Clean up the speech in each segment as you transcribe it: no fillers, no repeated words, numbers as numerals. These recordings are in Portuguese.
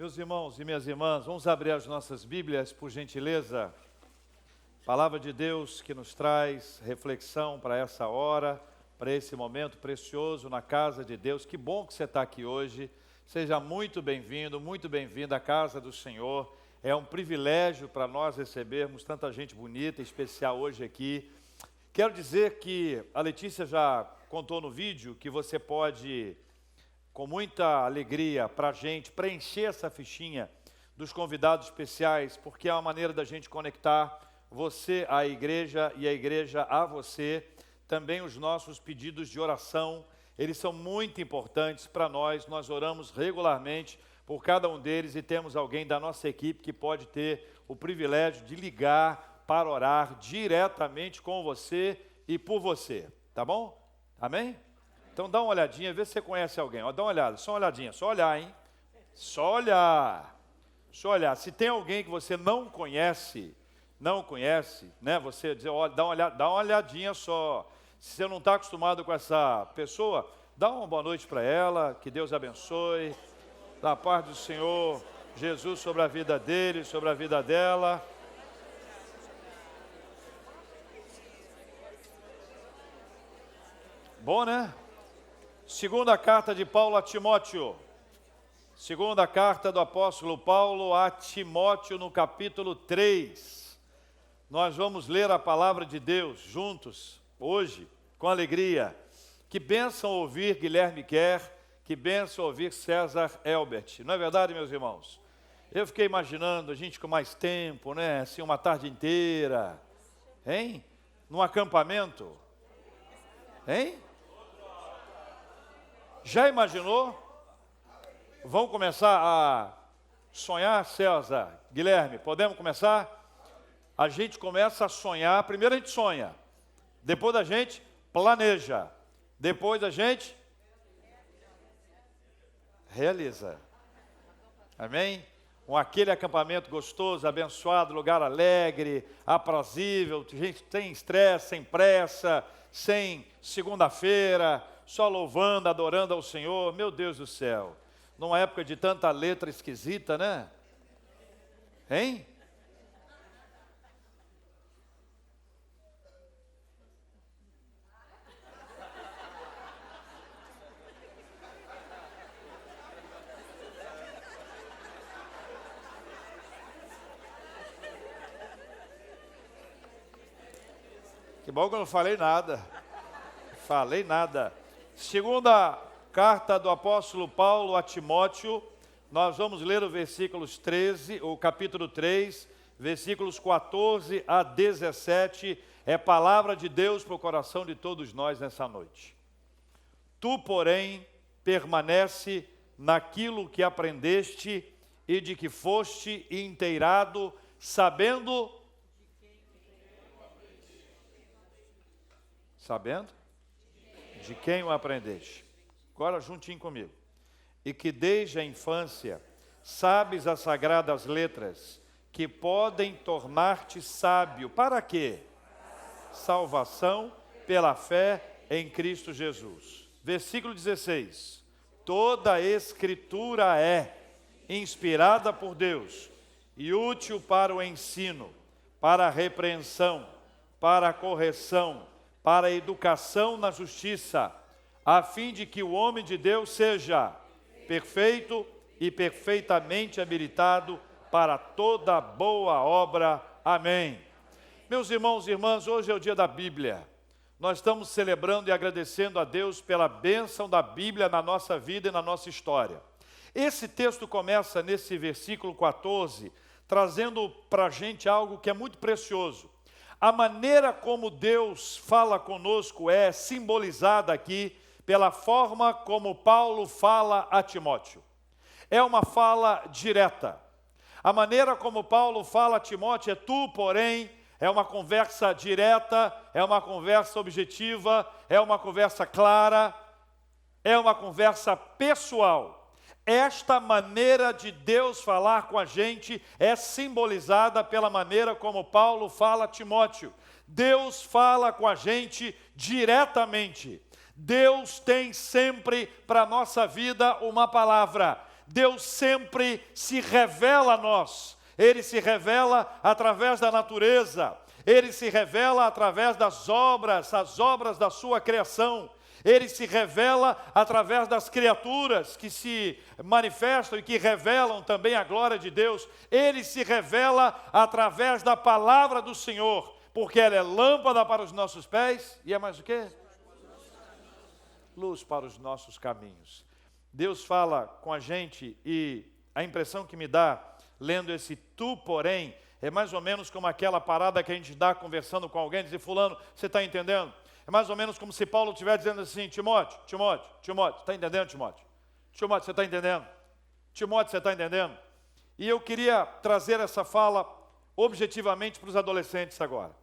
Meus irmãos e minhas irmãs, vamos abrir as nossas Bíblias, por gentileza. Palavra de Deus que nos traz reflexão para essa hora, para esse momento precioso na casa de Deus. Que bom que você está aqui hoje. Seja muito bem-vindo, muito bem-vinda à casa do Senhor. É um privilégio para nós recebermos tanta gente bonita, especial hoje aqui. Quero dizer que a Letícia já contou no vídeo que você pode, com muita alegria para a gente, preencher essa fichinha dos convidados especiais, porque é uma maneira da gente conectar você à igreja e a igreja a você. Também os nossos pedidos de oração, eles são muito importantes para nós. Nós oramos regularmente por cada um deles e temos alguém da nossa equipe que pode ter o privilégio de ligar para orar diretamente com você e por você, tá bom? Amém? Então dá uma olhadinha, vê se você conhece alguém. Ó, dá uma olhada, só uma olhadinha, só olhar, hein? Só olhar. Só olhar. Se tem alguém que você não conhece, né? Você diz, ó, dá uma olhadinha só. Se você não está acostumado com essa pessoa, dá uma boa noite para ela, que Deus abençoe. Da paz do Senhor Jesus sobre a vida dele, sobre a vida dela. Bom, né? Segunda carta de Paulo a Timóteo. Segunda carta do apóstolo Paulo a Timóteo, no capítulo 3. Nós vamos ler a palavra de Deus juntos, hoje, com alegria. Que bênção ouvir Guilherme Kerr, que bênção ouvir César Elbert. Não é verdade, meus irmãos? Eu fiquei imaginando a gente com mais tempo, né? Assim, uma tarde inteira, hein? Num acampamento, hein? Já imaginou? Vamos começar a sonhar, César, Guilherme, podemos começar? A gente começa a sonhar, primeiro a gente sonha, depois a gente planeja, depois a gente realiza. Amém? Aquele acampamento gostoso, abençoado, lugar alegre, aprazível, gente sem estresse, sem pressa, sem segunda-feira, só louvando, adorando ao Senhor. Meu Deus do céu, numa época de tanta letra esquisita, né? Hein? Que bom que eu não falei nada. Falei nada. Segunda carta do apóstolo Paulo a Timóteo, nós vamos ler o capítulo 3, versículos 14 a 17, é palavra de Deus para o coração de todos nós nessa noite. Tu, porém, permanece naquilo que aprendeste e de que foste inteirado, sabendo? De quem o aprendeste? Agora juntinho comigo. E que desde a infância sabes as sagradas letras, que podem tornar-te sábio. Para quê? Salvação pela fé em Cristo Jesus. Versículo 16. Toda a Escritura é inspirada por Deus e útil para o ensino, para a repreensão, para a correção, para a educação na justiça, a fim de que o homem de Deus seja perfeito e perfeitamente habilitado para toda boa obra. Amém. Meus irmãos e irmãs, hoje é o dia da Bíblia. Nós estamos celebrando e agradecendo a Deus pela bênção da Bíblia na nossa vida e na nossa história. Esse texto começa nesse versículo 14, trazendo para a gente algo que é muito precioso. A maneira como Deus fala conosco é simbolizada aqui pela forma como Paulo fala a Timóteo. É uma fala direta. A maneira como Paulo fala a Timóteo é tu, porém, é uma conversa direta, é uma conversa objetiva, é uma conversa clara, é uma conversa pessoal. Esta maneira de Deus falar com a gente é simbolizada pela maneira como Paulo fala a Timóteo. Deus fala com a gente diretamente. Deus tem sempre para a nossa vida uma palavra. Deus sempre se revela a nós. Ele se revela através da natureza. Ele se revela através das obras, as obras da sua criação. Ele se revela através das criaturas que se manifestam e que revelam também a glória de Deus. Ele se revela através da palavra do Senhor, porque ela é lâmpada para os nossos pés e é mais o quê? Luz para os nossos caminhos. Deus fala com a gente e a impressão que me dá, lendo esse tu, porém, é mais ou menos como aquela parada que a gente dá conversando com alguém, dizer, fulano, você está entendendo? É mais ou menos como se Paulo estivesse dizendo assim, Timóteo, está entendendo, Timóteo? Timóteo, você está entendendo? Timóteo, você está entendendo? E eu queria trazer essa fala objetivamente para os adolescentes agora.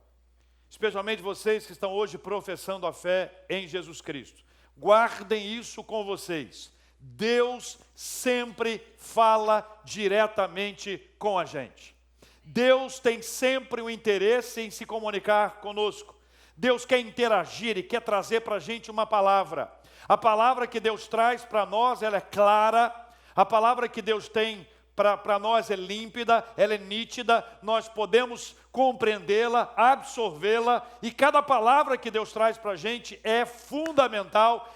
Especialmente vocês que estão hoje professando a fé em Jesus Cristo. Guardem isso com vocês. Deus sempre fala diretamente com a gente. Deus tem sempre o interesse em se comunicar conosco. Deus quer interagir e quer trazer para a gente uma palavra. A palavra que Deus traz para nós, ela é clara. A palavra que Deus tem para nós é límpida, ela é nítida. Nós podemos compreendê-la, absorvê-la. E cada palavra que Deus traz para a gente é fundamental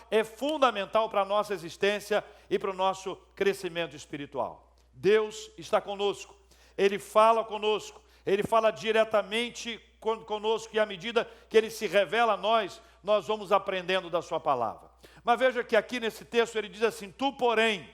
para a nossa existência e para o nosso crescimento espiritual. Deus está conosco. Ele fala conosco. Ele fala diretamente conosco e à medida que Ele se revela a nós, nós vamos aprendendo da sua palavra. Mas veja que aqui nesse texto ele diz assim, tu porém.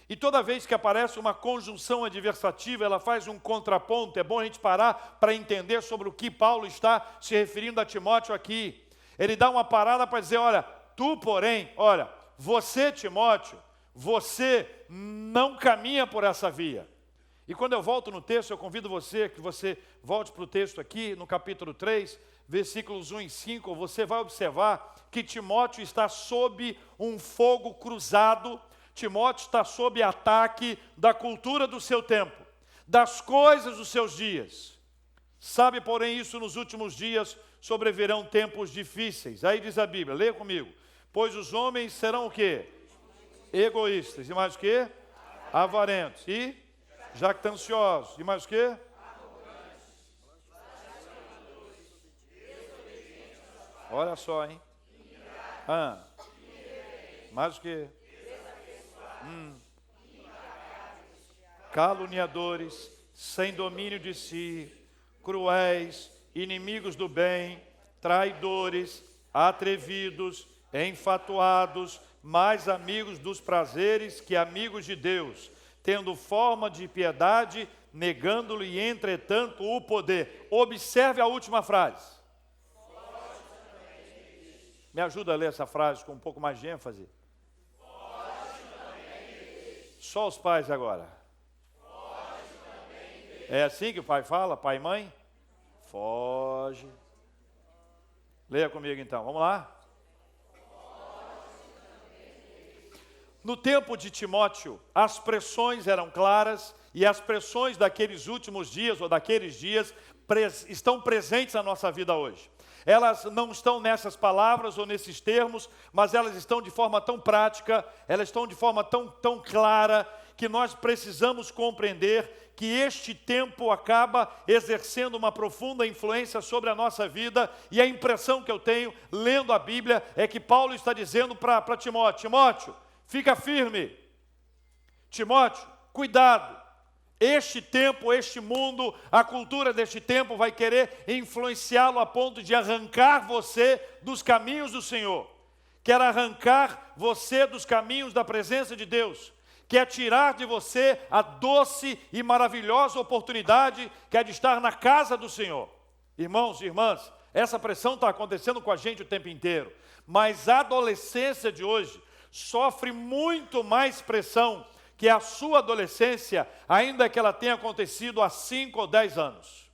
E toda vez que aparece uma conjunção adversativa, ela faz um contraponto. É bom a gente parar para entender sobre o que Paulo está se referindo a Timóteo aqui. Ele dá uma parada para dizer, olha, tu porém, olha, você Timóteo, você não caminha por essa via. E quando eu volto no texto, eu convido você, que você volte para o texto aqui, no capítulo 3, versículos 1 e 5, você vai observar que Timóteo está sob um fogo cruzado, Timóteo está sob ataque da cultura do seu tempo, das coisas dos seus dias. Sabe, porém, isso nos últimos dias sobrevirão tempos difíceis. Aí diz a Bíblia, leia comigo, pois os homens serão o quê? Egoístas. E mais o quê? Avarentos. E jactanciosos. E mais o quê? Olha só, hein? Mais o quê? Caluniadores, sem domínio de si, cruéis, inimigos do bem, traidores, atrevidos, enfatuados, mais amigos dos prazeres que amigos de Deus, tendo forma de piedade, negando-lhe, entretanto, o poder. Observe a última frase. Me ajuda a ler essa frase com um pouco mais de ênfase. Só os pais agora. É assim que o pai fala, pai e mãe? Foge. Leia comigo então, vamos lá? No tempo de Timóteo, as pressões eram claras e as pressões daqueles últimos dias ou daqueles dias estão presentes na nossa vida hoje. Elas não estão nessas palavras ou nesses termos, mas elas estão de forma tão prática, elas estão de forma tão clara, que nós precisamos compreender que este tempo acaba exercendo uma profunda influência sobre a nossa vida, e a impressão que eu tenho, lendo a Bíblia, é que Paulo está dizendo para Timóteo, Timóteo, fica firme. Timóteo, cuidado. Este tempo, este mundo, a cultura deste tempo vai querer influenciá-lo a ponto de arrancar você dos caminhos do Senhor. Quer arrancar você dos caminhos da presença de Deus. Quer tirar de você a doce e maravilhosa oportunidade que é de estar na casa do Senhor. Irmãos e irmãs, essa pressão está acontecendo com a gente o tempo inteiro. Mas a adolescência de hoje sofre muito mais pressão que a sua adolescência, ainda que ela tenha acontecido há 5 ou 10 anos.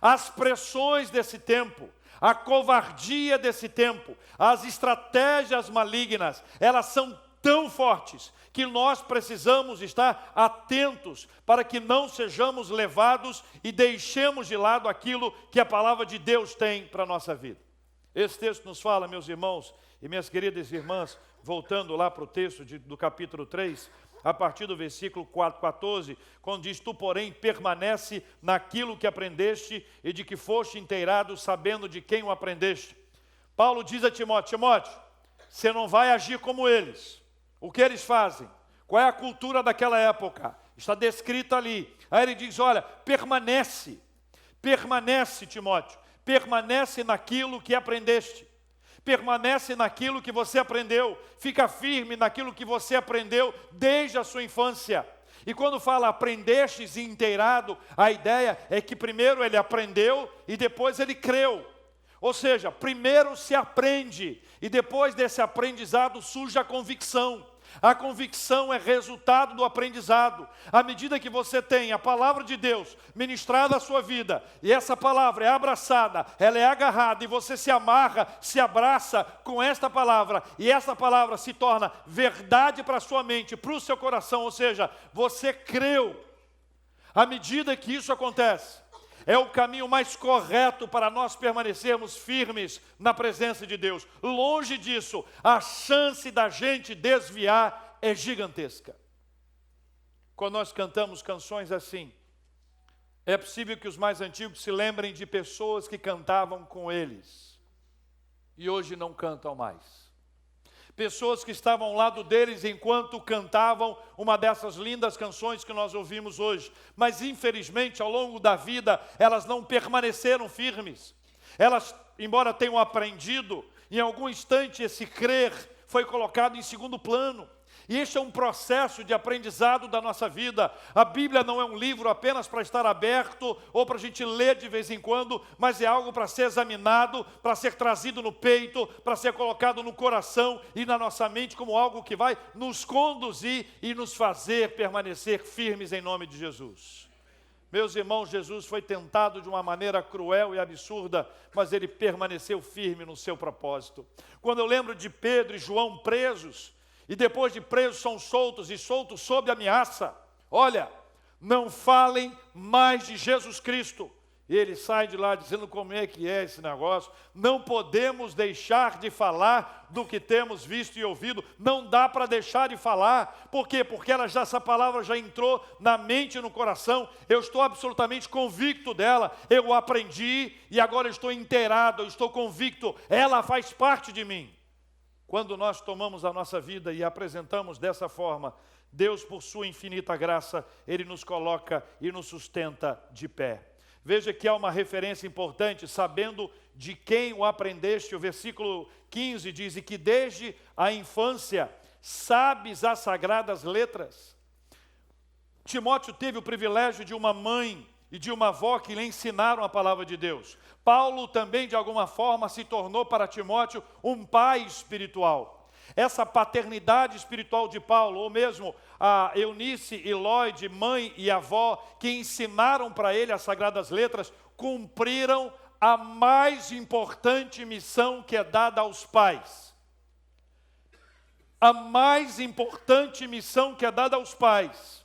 As pressões desse tempo, a covardia desse tempo, as estratégias malignas, elas são tão fortes que nós precisamos estar atentos para que não sejamos levados e deixemos de lado aquilo que a palavra de Deus tem para a nossa vida. Esse texto nos fala, meus irmãos e minhas queridas irmãs, voltando lá para o texto do capítulo 3, a partir do versículo 14, quando diz: tu, porém, permanece naquilo que aprendeste e de que foste inteirado, sabendo de quem o aprendeste. Paulo diz a Timóteo: Timóteo, você não vai agir como eles. O que eles fazem? Qual é a cultura daquela época? Está descrita ali. Aí ele diz: olha, permanece, Timóteo, permanece naquilo que aprendeste. Permanece naquilo que você aprendeu, fica firme naquilo que você aprendeu desde a sua infância. E quando fala aprendestes e inteirado, a ideia é que primeiro ele aprendeu e depois ele creu. Ou seja, primeiro se aprende e depois desse aprendizado surge a convicção. A convicção é resultado do aprendizado. À medida que você tem a palavra de Deus ministrada à sua vida, e essa palavra é abraçada, ela é agarrada, e você se amarra, se abraça com esta palavra, e essa palavra se torna verdade para a sua mente, para o seu coração, ou seja, você creu. À medida que isso acontece, é o caminho mais correto para nós permanecermos firmes na presença de Deus. Longe disso, a chance da gente desviar é gigantesca. Quando nós cantamos canções assim, é possível que os mais antigos se lembrem de pessoas que cantavam com eles e hoje não cantam mais. Pessoas que estavam ao lado deles enquanto cantavam uma dessas lindas canções que nós ouvimos hoje. Mas infelizmente, ao longo da vida, elas não permaneceram firmes. Elas, embora tenham aprendido, em algum instante esse crer foi colocado em segundo plano. E este é um processo de aprendizado da nossa vida. A Bíblia não é um livro apenas para estar aberto ou para a gente ler de vez em quando, mas é algo para ser examinado, para ser trazido no peito, para ser colocado no coração e na nossa mente como algo que vai nos conduzir e nos fazer permanecer firmes em nome de Jesus. Meus irmãos, Jesus foi tentado de uma maneira cruel e absurda, mas ele permaneceu firme no seu propósito. Quando eu lembro de Pedro e João presos, e depois de presos são soltos, e soltos sob ameaça. Olha, não falem mais de Jesus Cristo. E ele sai de lá dizendo como é que é esse negócio. Não podemos deixar de falar do que temos visto e ouvido. Não dá para deixar de falar. Por quê? Porque essa palavra já entrou na mente e no coração. Eu estou absolutamente convicto dela. Eu aprendi e agora estou inteirado, eu estou convicto. Ela faz parte de mim. Quando nós tomamos a nossa vida e a apresentamos dessa forma, Deus, por sua infinita graça, Ele nos coloca e nos sustenta de pé. Veja que há uma referência importante, sabendo de quem o aprendeste. O versículo 15 diz: e que desde a infância sabes as sagradas letras. Timóteo teve o privilégio de uma mãe e de uma avó que lhe ensinaram a palavra de Deus. Paulo também, de alguma forma, se tornou para Timóteo um pai espiritual. Essa paternidade espiritual de Paulo, ou mesmo a Eunice e Lloyd, mãe e avó, que ensinaram para ele as sagradas letras, cumpriram a mais importante missão que é dada aos pais. A mais importante missão que é dada aos pais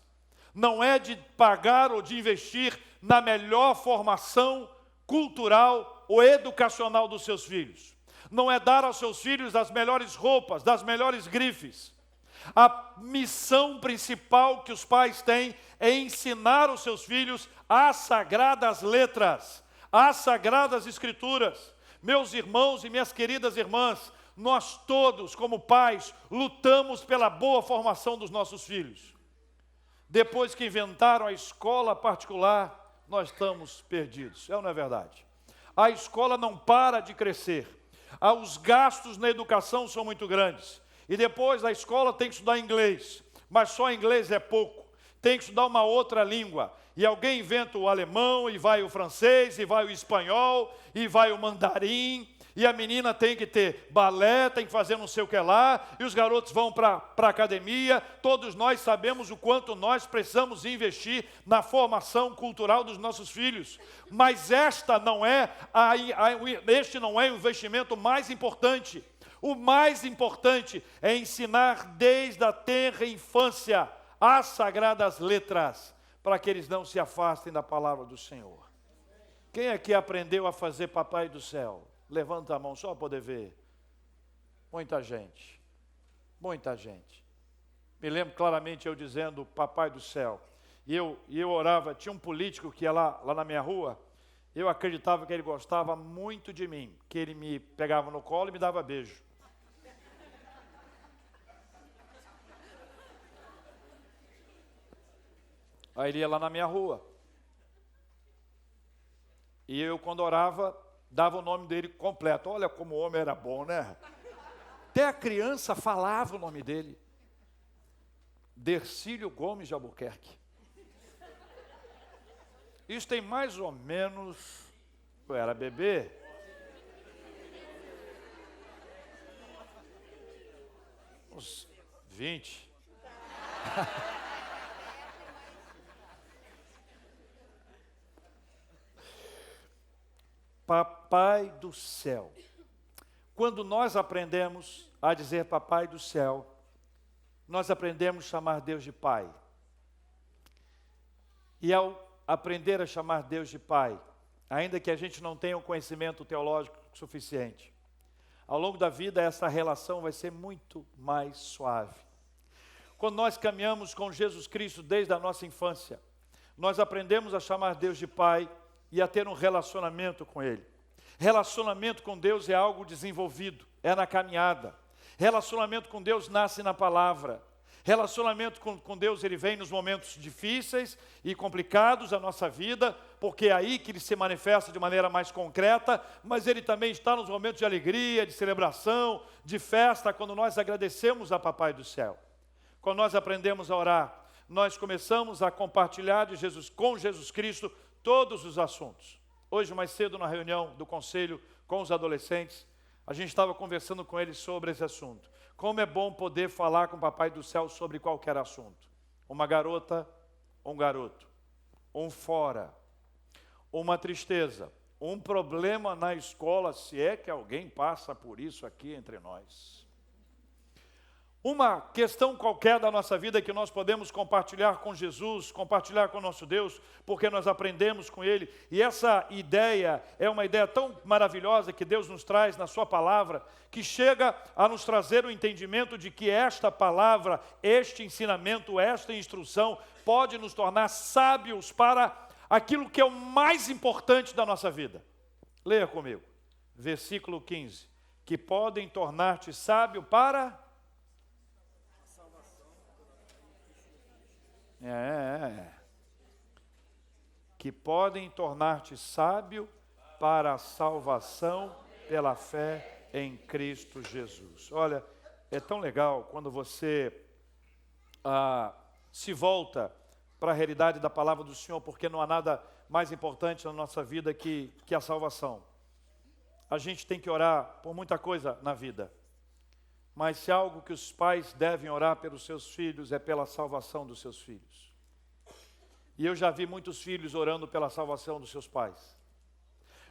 não é de pagar ou de investir na melhor formação cultural ou educacional dos seus filhos. Não é dar aos seus filhos as melhores roupas, das melhores grifes. A missão principal que os pais têm é ensinar os seus filhos as sagradas letras, as sagradas escrituras. Meus irmãos e minhas queridas irmãs, nós todos, como pais, lutamos pela boa formação dos nossos filhos. Depois que inventaram a escola particular, nós estamos perdidos. É ou não é verdade? A escola não para de crescer. Os gastos na educação são muito grandes. E depois a escola tem que estudar inglês. Mas só inglês é pouco. Tem que estudar uma outra língua. E alguém inventa o alemão, e vai o francês, e vai o espanhol, e vai o mandarim. E a menina tem que ter balé, tem que fazer não sei o que lá, e os garotos vão para a academia. Todos nós sabemos o quanto nós precisamos investir na formação cultural dos nossos filhos. Mas este não é o investimento mais importante. O mais importante é ensinar desde a tenra infância as sagradas letras, para que eles não se afastem da palavra do Senhor. Quem aqui aprendeu a fazer Papai do Céu? Levanta a mão só para poder ver. Muita gente. Muita gente. Me lembro claramente eu dizendo, Papai do céu. E eu orava, tinha um político que ia lá na minha rua, eu acreditava que ele gostava muito de mim, que ele me pegava no colo e me dava beijo. Aí ele ia lá na minha rua. E eu, quando orava, dava o nome dele completo. Olha como o homem era bom, né? Até a criança falava o nome dele. Dercílio Gomes de Albuquerque. Isso tem mais ou menos... Eu era bebê. Uns 20. Papai do céu. Quando nós aprendemos a dizer Papai do céu, nós aprendemos a chamar Deus de Pai. E ao aprender a chamar Deus de Pai, ainda que a gente não tenha um conhecimento teológico suficiente, ao longo da vida essa relação vai ser muito mais suave. Quando nós caminhamos com Jesus Cristo desde a nossa infância, nós aprendemos a chamar Deus de Pai e a ter um relacionamento com Ele. Relacionamento com Deus é algo desenvolvido, é na caminhada. Relacionamento com Deus nasce na palavra. Relacionamento com Deus, ele vem nos momentos difíceis e complicados da nossa vida, porque é aí que ele se manifesta de maneira mais concreta, mas ele também está nos momentos de alegria, de celebração, de festa, quando nós agradecemos a Papai do céu. Quando nós aprendemos a orar, nós começamos a compartilhar com Jesus Cristo todos os assuntos. Hoje, mais cedo, na reunião do conselho com os adolescentes, a gente estava conversando com eles sobre esse assunto. Como é bom poder falar com o Papai do céu sobre qualquer assunto. Uma garota, um garoto, um fora, uma tristeza, um problema na escola, se é que alguém passa por isso aqui entre nós. Uma questão qualquer da nossa vida que nós podemos compartilhar com Jesus, compartilhar com o nosso Deus, porque nós aprendemos com Ele. E essa ideia é uma ideia tão maravilhosa que Deus nos traz na sua palavra, que chega a nos trazer o entendimento de que esta palavra, este ensinamento, esta instrução, pode nos tornar sábios para aquilo que é o mais importante da nossa vida. Leia comigo, versículo 15. Que podem tornar-te sábio para... que podem tornar-te sábio para a salvação pela fé em Cristo Jesus. Olha, é tão legal quando você se volta para a realidade da palavra do Senhor, porque não há nada mais importante na nossa vida que a salvação. A gente tem que orar por muita coisa na vida, mas se há algo que os pais devem orar pelos seus filhos, é pela salvação dos seus filhos. E eu já vi muitos filhos orando pela salvação dos seus pais.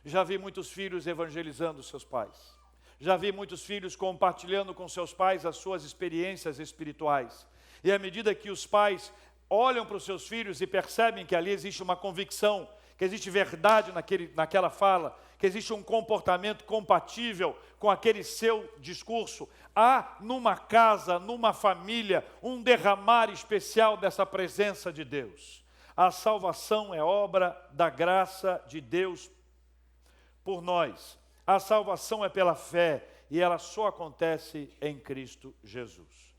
Já vi muitos filhos evangelizando os seus pais. Já vi muitos filhos compartilhando com seus pais as suas experiências espirituais. E à medida que os pais olham para os seus filhos e percebem que ali existe uma convicção, que existe verdade naquela fala, que existe um comportamento compatível com aquele seu discurso, há numa casa, numa família, um derramar especial dessa presença de Deus. A salvação é obra da graça de Deus por nós. A salvação é pela fé e ela só acontece em Cristo Jesus.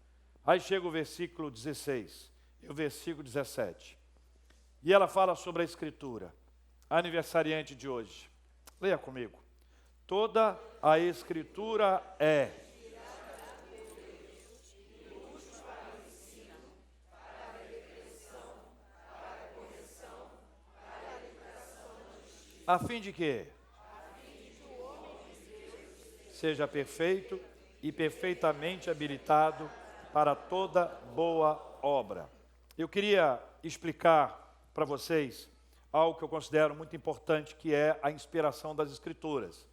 Aí chega o versículo 16 e o versículo 17. E ela fala sobre a Escritura. Aniversariante de hoje. Leia comigo. Toda a Escritura é a fim de que seja perfeito e perfeitamente habilitado para toda boa obra. Eu queria explicar para vocês algo que eu considero muito importante, que é a inspiração das Escrituras.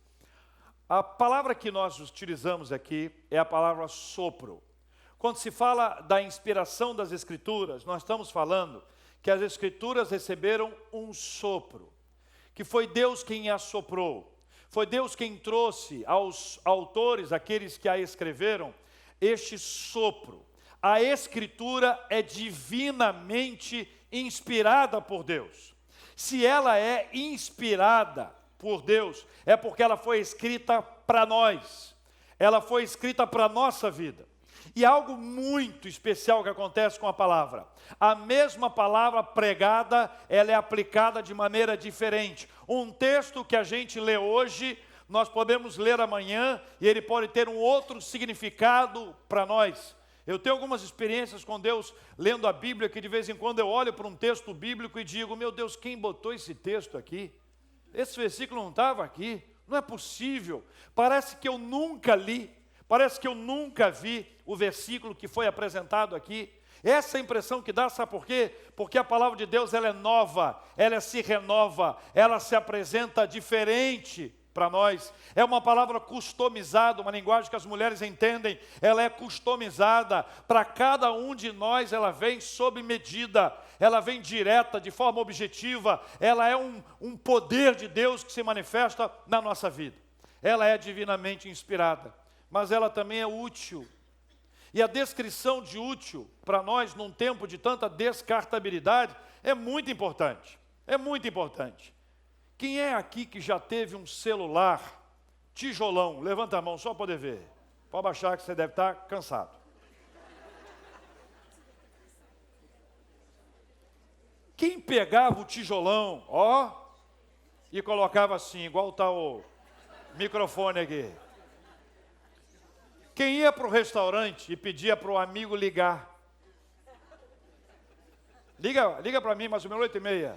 A palavra que nós utilizamos aqui é a palavra sopro. Quando se fala da inspiração das Escrituras, nós estamos falando que as Escrituras receberam um sopro, que foi Deus quem assoprou. Foi Deus quem trouxe aos autores, aqueles que a escreveram, este sopro. A Escritura é divinamente inspirada por Deus. Se ela é inspirada por Deus, é porque ela foi escrita para nós. Ela foi escrita para a nossa vida. E algo muito especial que acontece com a palavra. A mesma palavra pregada, ela é aplicada de maneira diferente. Um texto que a gente lê hoje, nós podemos ler amanhã, e ele pode ter um outro significado para nós. Eu tenho algumas experiências com Deus lendo a Bíblia, que de vez em quando eu olho para um texto bíblico e digo, meu Deus, quem botou esse texto aqui? Esse versículo não estava aqui, não é possível. Parece que eu nunca li, parece que eu nunca vi o versículo que foi apresentado aqui. Essa é a impressão que dá, sabe por quê? Porque a palavra de Deus, ela é nova, ela se renova, ela se apresenta diferente para nós. É uma palavra customizada, uma linguagem que as mulheres entendem, ela é customizada, para cada um de nós ela vem sob medida, ela vem direta, de forma objetiva, ela é um poder de Deus que se manifesta na nossa vida. Ela é divinamente inspirada, mas ela também é útil. E a descrição de útil para nós, num tempo de tanta descartabilidade, é muito importante. É muito importante. Quem é aqui que já teve um celular tijolão? Levanta a mão só para poder ver. Pode baixar que você deve estar cansado. Quem pegava o tijolão, ó, e colocava assim, igual está o microfone aqui. Quem ia para o restaurante e pedia para o amigo ligar. Liga para mim, mais ou menos 8h30.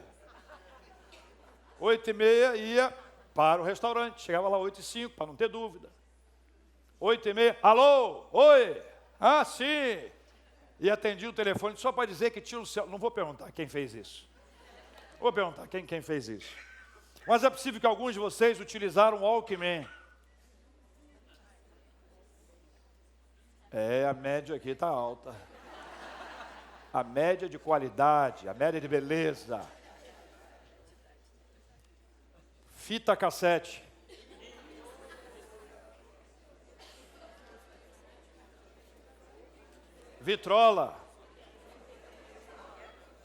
8h30 ia para o restaurante. Chegava lá 8h05, para não ter dúvida. 8h30, alô, oi, ah, sim. E atendia o telefone só para dizer que tinha um celular. Não vou perguntar quem fez isso. Vou perguntar quem fez isso. Mas é possível que alguns de vocês utilizaram o Walkman. A média aqui está alta. A média de qualidade, a média de beleza. Fita cassete. Vitrola.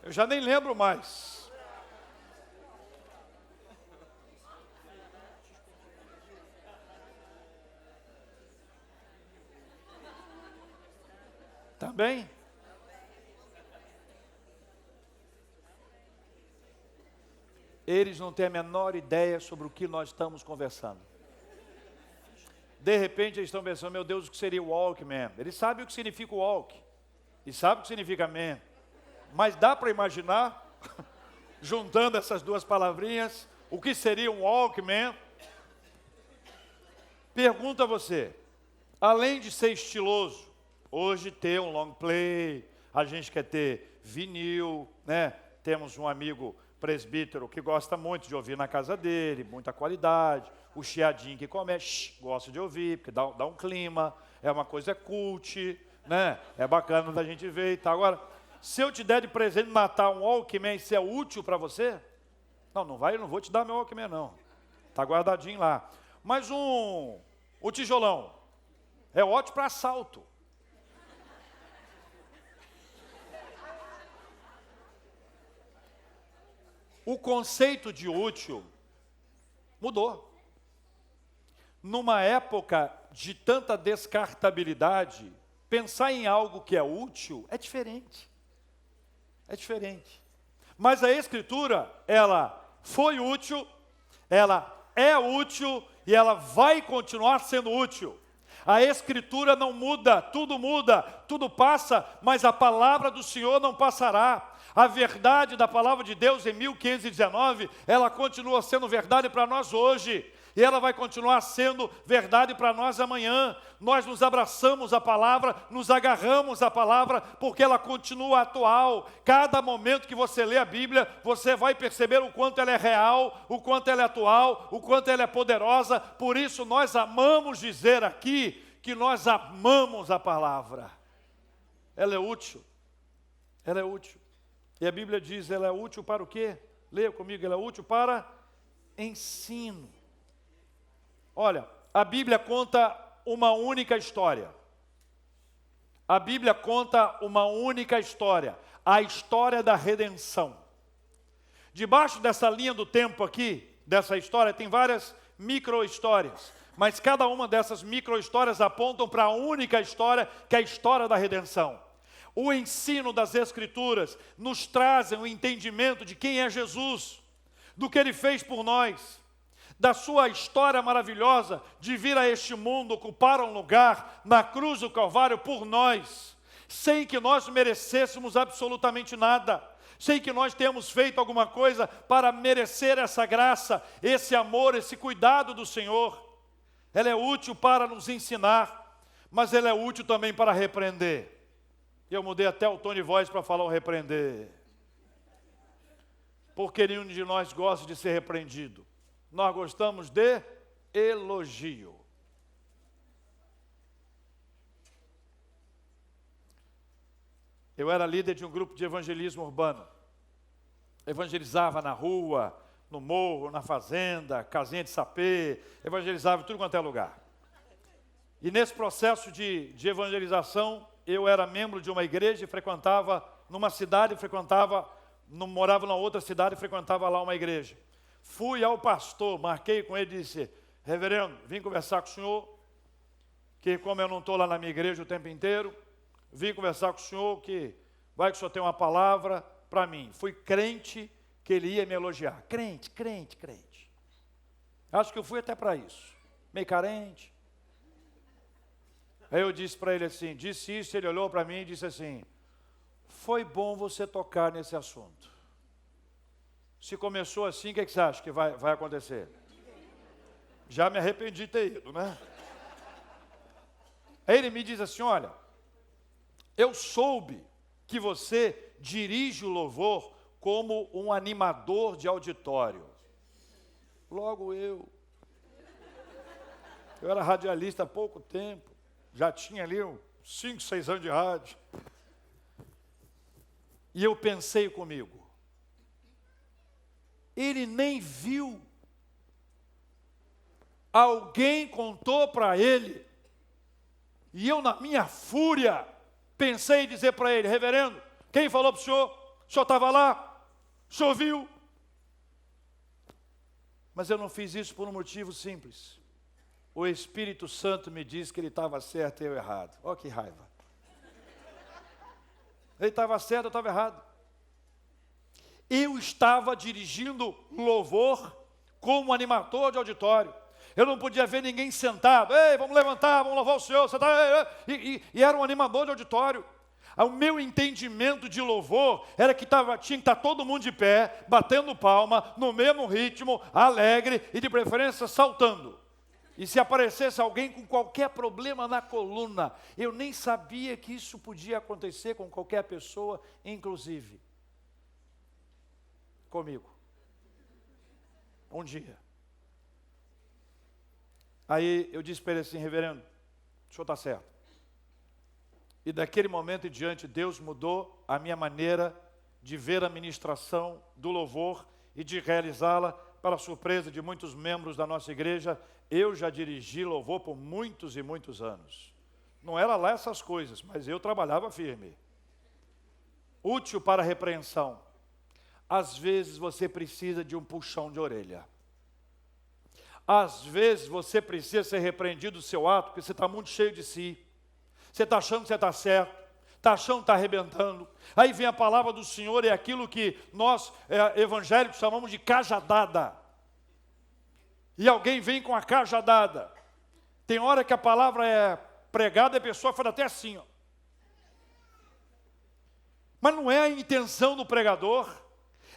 Eu já nem lembro mais. Também? Eles não têm a menor ideia sobre o que nós estamos conversando. De repente eles estão pensando, meu Deus, o que seria o Walkman? Eles sabem o que significa o walk. E sabem o que significa man. Mas dá para imaginar, juntando essas duas palavrinhas, o que seria um Walkman? Pergunta a você, além de ser estiloso, hoje ter um long play, a gente quer ter vinil, né? Temos um amigo presbítero que gosta muito de ouvir na casa dele, muita qualidade, o chiadinho que começa, gosta de ouvir, porque dá um clima, é uma coisa cult, né? É bacana da gente ver e tal. Agora, se eu te der de presente no Natal um Walkman, isso é útil para você? Não vou te dar meu Walkman não, está guardadinho lá. Mas o tijolão, é ótimo para assalto. O conceito de útil mudou. Numa época de tanta descartabilidade, pensar em algo que é útil é diferente. É diferente. Mas a Escritura, ela foi útil, ela é útil e ela vai continuar sendo útil. A Escritura não muda, tudo passa, mas a palavra do Senhor não passará. A verdade da palavra de Deus em 1519, ela continua sendo verdade para nós hoje. E ela vai continuar sendo verdade para nós amanhã. Nós nos abraçamos à palavra, nos agarramos à palavra, porque ela continua atual. Cada momento que você lê a Bíblia, você vai perceber o quanto ela é real, o quanto ela é atual, o quanto ela é poderosa. Por isso nós amamos dizer aqui que nós amamos a palavra. Ela é útil. Ela é útil. E a Bíblia diz, ela é útil para o quê? Leia comigo, ela é útil para ensino. Olha, a Bíblia conta uma única história. A Bíblia conta uma única história, a história da redenção. Debaixo dessa linha do tempo aqui, dessa história, tem várias micro-histórias, mas cada uma dessas micro-histórias apontam para a única história, que é a história da redenção. O ensino das Escrituras nos trazem o entendimento de quem é Jesus, do que Ele fez por nós, da sua história maravilhosa de vir a este mundo, ocupar um lugar na cruz do Calvário por nós, sem que nós merecêssemos absolutamente nada, sem que nós tenhamos feito alguma coisa para merecer essa graça, esse amor, esse cuidado do Senhor. Ela é útil para nos ensinar, mas ela é útil também para repreender. Eu mudei até o tom de voz para falar o repreender, porque nenhum de nós gosta de ser repreendido. Nós gostamos de elogio. Eu era líder de um grupo de evangelismo urbano. Evangelizava na rua, no morro, na fazenda, casinha de sapê, evangelizava em tudo quanto é lugar. E nesse processo de evangelização, eu era membro de uma igreja e frequentava numa cidade, morava na outra cidade e frequentava lá uma igreja. Fui ao pastor, marquei com ele e disse: reverendo, vim conversar com o senhor, que como eu não estou lá na minha igreja o tempo inteiro, vim conversar com o senhor, que vai que o senhor tem uma palavra para mim. Fui crente que ele ia me elogiar. Crente. Acho que eu fui até para isso, meio carente. Aí eu disse para ele assim, disse isso, ele olhou para mim e disse assim: foi bom você tocar nesse assunto. Se começou assim, o que você acha que vai acontecer? Já me arrependi de ter ido, né? Aí ele me diz assim: olha, eu soube que você dirige o louvor como um animador de auditório. Logo eu era radialista há pouco tempo, já tinha ali uns 5, 6 anos de rádio. E eu pensei comigo, ele nem viu. Alguém contou para ele. E eu, na minha fúria, pensei em dizer para ele: reverendo, quem falou para o senhor? O senhor estava lá? O senhor viu? Mas eu não fiz isso por um motivo simples. O Espírito Santo me disse que ele estava certo e eu errado. Olha que raiva. Ele estava certo, eu estava errado. Eu estava dirigindo louvor como animador de auditório. Eu não podia ver ninguém sentado. Ei, vamos levantar, vamos louvar o Senhor. E era um animador de auditório. O meu entendimento de louvor era que tinha que estar todo mundo de pé, batendo palma, no mesmo ritmo, alegre e de preferência saltando. E se aparecesse alguém com qualquer problema na coluna, eu nem sabia que isso podia acontecer com qualquer pessoa, inclusive comigo. Um dia. Aí eu disse para ele assim: reverendo, o senhor está certo. E daquele momento em diante, Deus mudou a minha maneira de ver a ministração do louvor e de realizá-la. Para a surpresa de muitos membros da nossa igreja, eu já dirigi louvor por muitos e muitos anos. Não era lá essas coisas, mas eu trabalhava firme. Útil para a repreensão. Às vezes você precisa de um puxão de orelha. Às vezes você precisa ser repreendido do seu ato, porque você está muito cheio de si. Você está achando que você está certo, está achando que está arrebentando. Aí vem a palavra do Senhor, é aquilo que nós evangélicos chamamos de cajadada. E alguém vem com a cajadada. Tem hora que a palavra é pregada e a pessoa fala até assim, ó. Mas não é a intenção do pregador.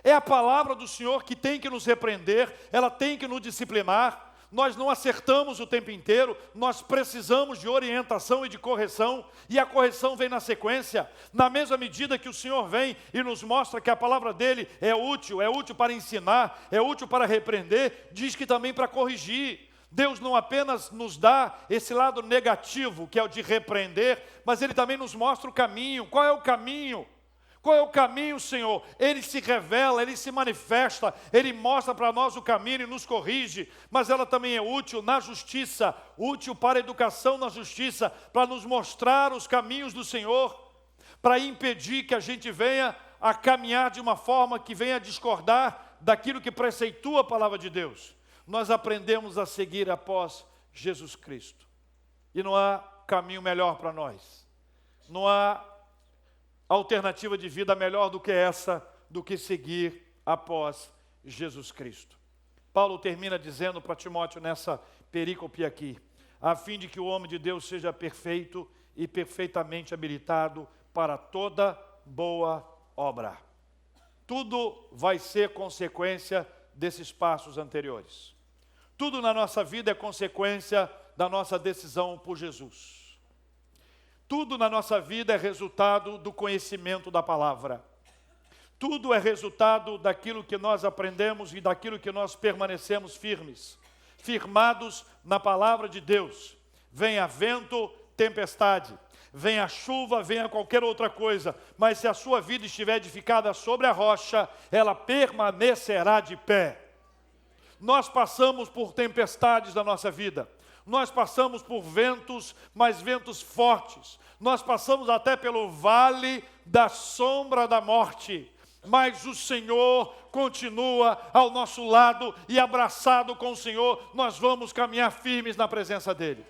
É a palavra do Senhor que tem que nos repreender, ela tem que nos disciplinar. Nós não acertamos o tempo inteiro, nós precisamos de orientação e de correção, e a correção vem na sequência, na mesma medida que o Senhor vem e nos mostra que a palavra dele é útil para ensinar, é útil para repreender, diz que também para corrigir. Deus não apenas nos dá esse lado negativo, que é o de repreender, mas ele também nos mostra o caminho. Qual é o caminho? Qual é o caminho, Senhor? Ele se revela, Ele se manifesta, Ele mostra para nós o caminho e nos corrige, mas ela também é útil na justiça, útil para a educação na justiça, para nos mostrar os caminhos do Senhor, para impedir que a gente venha a caminhar de uma forma que venha a discordar daquilo que preceitua a palavra de Deus. Nós aprendemos a seguir após Jesus Cristo. E não há caminho melhor para nós. Não há alternativa de vida melhor do que essa, do que seguir após Jesus Cristo. Paulo termina dizendo para Timóteo nessa perícope aqui, a fim de que o homem de Deus seja perfeito e perfeitamente habilitado para toda boa obra. Tudo vai ser consequência desses passos anteriores. Tudo na nossa vida é consequência da nossa decisão por Jesus. Tudo na nossa vida é resultado do conhecimento da palavra. Tudo é resultado daquilo que nós aprendemos e daquilo que nós permanecemos firmes, firmados na palavra de Deus. Venha vento, tempestade, venha chuva, venha qualquer outra coisa, mas se a sua vida estiver edificada sobre a rocha, ela permanecerá de pé. Nós passamos por tempestades na nossa vida. Nós passamos por ventos, mas ventos fortes. Nós passamos até pelo vale da sombra da morte. Mas o Senhor continua ao nosso lado e abraçado com o Senhor, nós vamos caminhar firmes na presença dEle.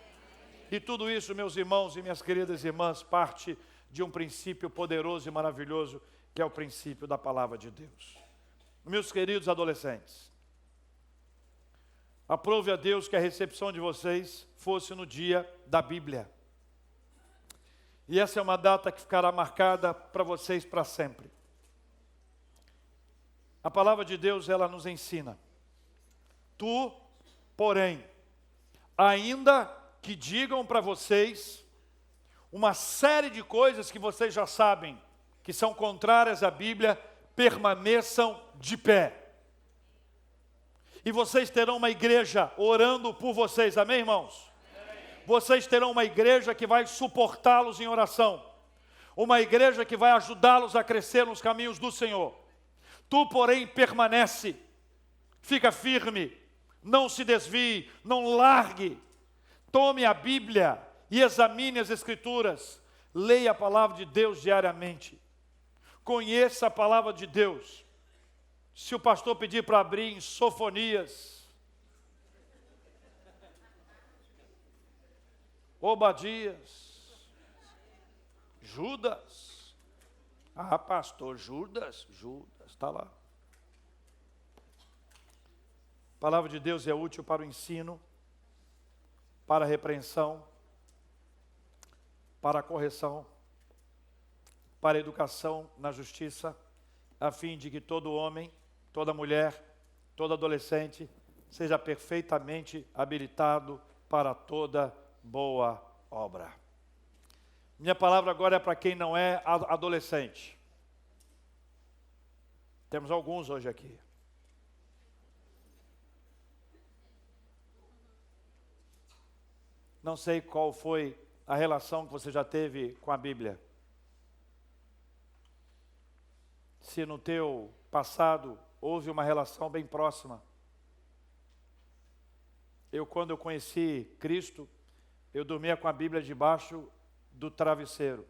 E tudo isso, meus irmãos e minhas queridas irmãs, parte de um princípio poderoso e maravilhoso, que é o princípio da palavra de Deus. Meus queridos adolescentes, aprove a Deus que a recepção de vocês fosse no dia da Bíblia. E essa é uma data que ficará marcada para vocês para sempre. A palavra de Deus, ela nos ensina. Tu, porém, ainda que digam para vocês uma série de coisas que vocês já sabem, que são contrárias à Bíblia, permaneçam de pé. E vocês terão uma igreja orando por vocês, amém, irmãos? Amém. Vocês terão uma igreja que vai suportá-los em oração. Uma igreja que vai ajudá-los a crescer nos caminhos do Senhor. Tu, porém, permanece, fica firme, não se desvie, não largue. Tome a Bíblia e examine as Escrituras. Leia a palavra de Deus diariamente. Conheça a palavra de Deus. Se o pastor pedir para abrir em Sofonias, Obadias, Judas. Ah, pastor, Judas, está lá. A palavra de Deus é útil para o ensino, para a repreensão, para a correção, para a educação na justiça, a fim de que todo homem, toda mulher, todo adolescente seja perfeitamente habilitado para toda boa obra. Minha palavra agora é para quem não é adolescente. Temos alguns hoje aqui. Não sei qual foi a relação que você já teve com a Bíblia. Se no teu passado houve uma relação bem próxima. Quando eu conheci Cristo, eu dormia com a Bíblia debaixo do travesseiro.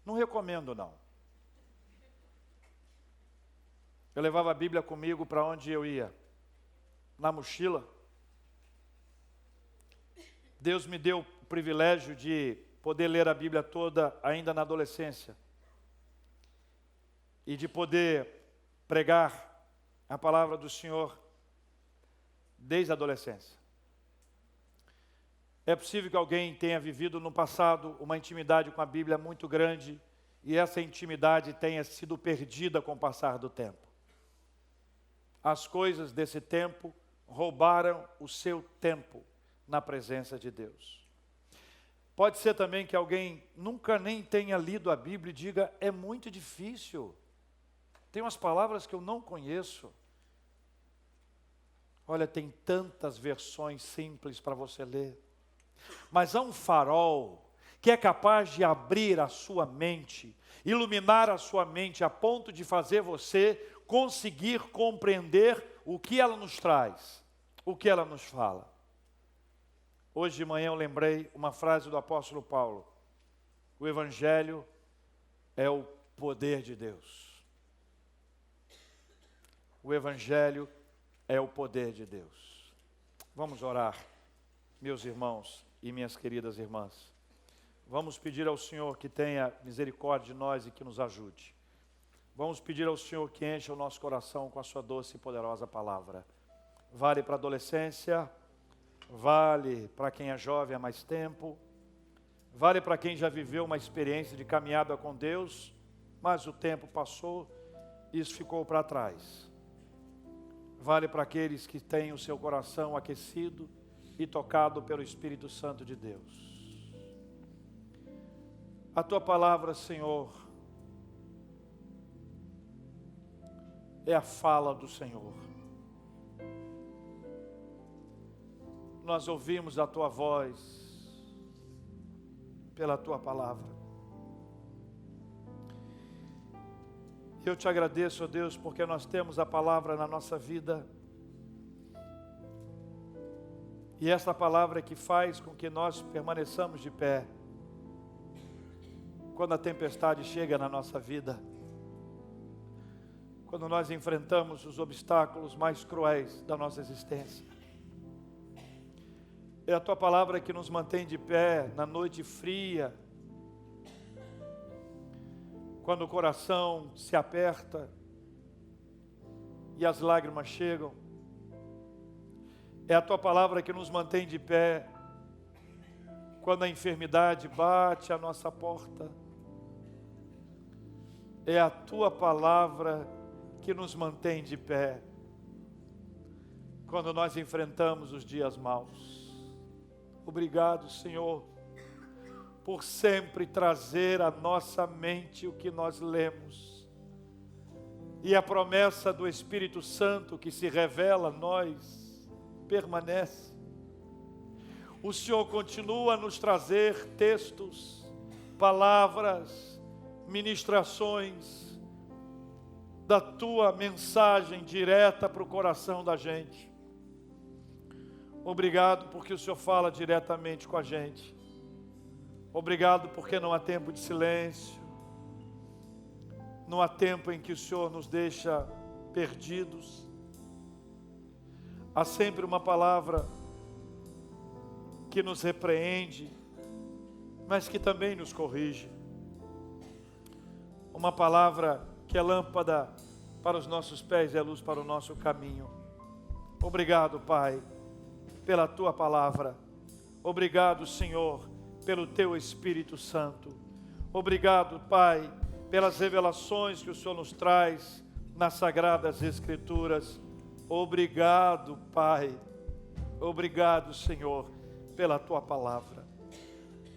Não recomendo, não. Eu levava a Bíblia comigo para onde eu ia. Na mochila. Deus me deu o privilégio de poder ler a Bíblia toda ainda na adolescência. E de poder pregar a palavra do Senhor desde a adolescência. É possível que alguém tenha vivido no passado uma intimidade com a Bíblia muito grande e essa intimidade tenha sido perdida com o passar do tempo. As coisas desse tempo roubaram o seu tempo na presença de Deus. Pode ser também que alguém nunca nem tenha lido a Bíblia e diga, é muito difícil. Tem umas palavras que eu não conheço. Olha, tem tantas versões simples para você ler. Mas há um farol que é capaz de abrir a sua mente, iluminar a sua mente a ponto de fazer você conseguir compreender o que ela nos traz, o que ela nos fala. Hoje de manhã eu lembrei uma frase do apóstolo Paulo: o Evangelho é o poder de Deus. O Evangelho é o poder de Deus. Vamos orar, meus irmãos e minhas queridas irmãs. Vamos pedir ao Senhor que tenha misericórdia de nós e que nos ajude. Vamos pedir ao Senhor que encha o nosso coração com a sua doce e poderosa palavra. Vale para a adolescência, vale para quem é jovem há mais tempo, vale para quem já viveu uma experiência de caminhada com Deus, mas o tempo passou e isso ficou para trás. Vale para aqueles que têm o seu coração aquecido e tocado pelo Espírito Santo de Deus. A tua palavra, Senhor, é a fala do Senhor. Nós ouvimos a tua voz pela tua palavra. Eu te agradeço, ó Deus, porque nós temos a palavra na nossa vida. E essa palavra é que faz com que nós permaneçamos de pé quando a tempestade chega na nossa vida, quando nós enfrentamos os obstáculos mais cruéis da nossa existência. É a tua palavra que nos mantém de pé na noite fria, quando o coração se aperta e as lágrimas chegam. É a tua palavra que nos mantém de pé quando a enfermidade bate à nossa porta. É a tua palavra que nos mantém de pé quando nós enfrentamos os dias maus. Obrigado, Senhor, por sempre trazer à nossa mente o que nós lemos. E a promessa do Espírito Santo que se revela a nós permanece. O Senhor continua a nos trazer textos, palavras, ministrações da tua mensagem direta para o coração da gente. Obrigado porque o Senhor fala diretamente com a gente. Obrigado porque não há tempo de silêncio, não há tempo em que o Senhor nos deixa perdidos. Há sempre uma palavra que nos repreende, mas que também nos corrige. Uma palavra que é lâmpada para os nossos pés e é luz para o nosso caminho. Obrigado, Pai, pela tua palavra. Obrigado, Senhor, pelo teu Espírito Santo. Obrigado, Pai, pelas revelações que o Senhor nos traz nas Sagradas Escrituras. Obrigado, Pai. Obrigado, Senhor, pela tua palavra.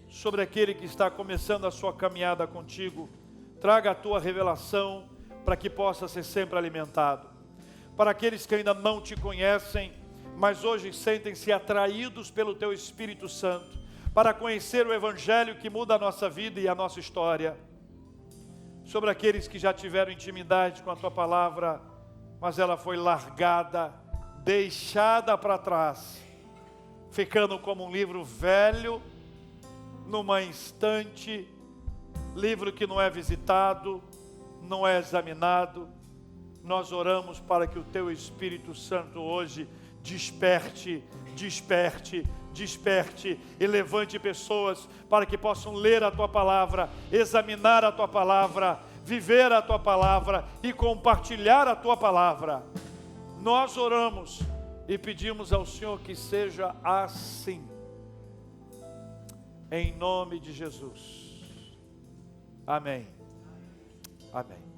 Sobre aquele que está começando a sua caminhada contigo, traga a tua revelação para que possa ser sempre alimentado. Para aqueles que ainda não te conhecem, mas hoje sentem-se atraídos pelo teu Espírito Santo, para conhecer o Evangelho que muda a nossa vida e a nossa história. Sobre aqueles que já tiveram intimidade com a tua palavra, mas ela foi largada, deixada para trás, ficando como um livro velho, numa estante, livro que não é visitado, não é examinado. Nós oramos para que o teu Espírito Santo hoje desperte e levante pessoas para que possam ler a tua palavra, examinar a tua palavra, viver a tua palavra e compartilhar a tua palavra. Nós oramos e pedimos ao Senhor que seja assim, em nome de Jesus. Amém. Amém.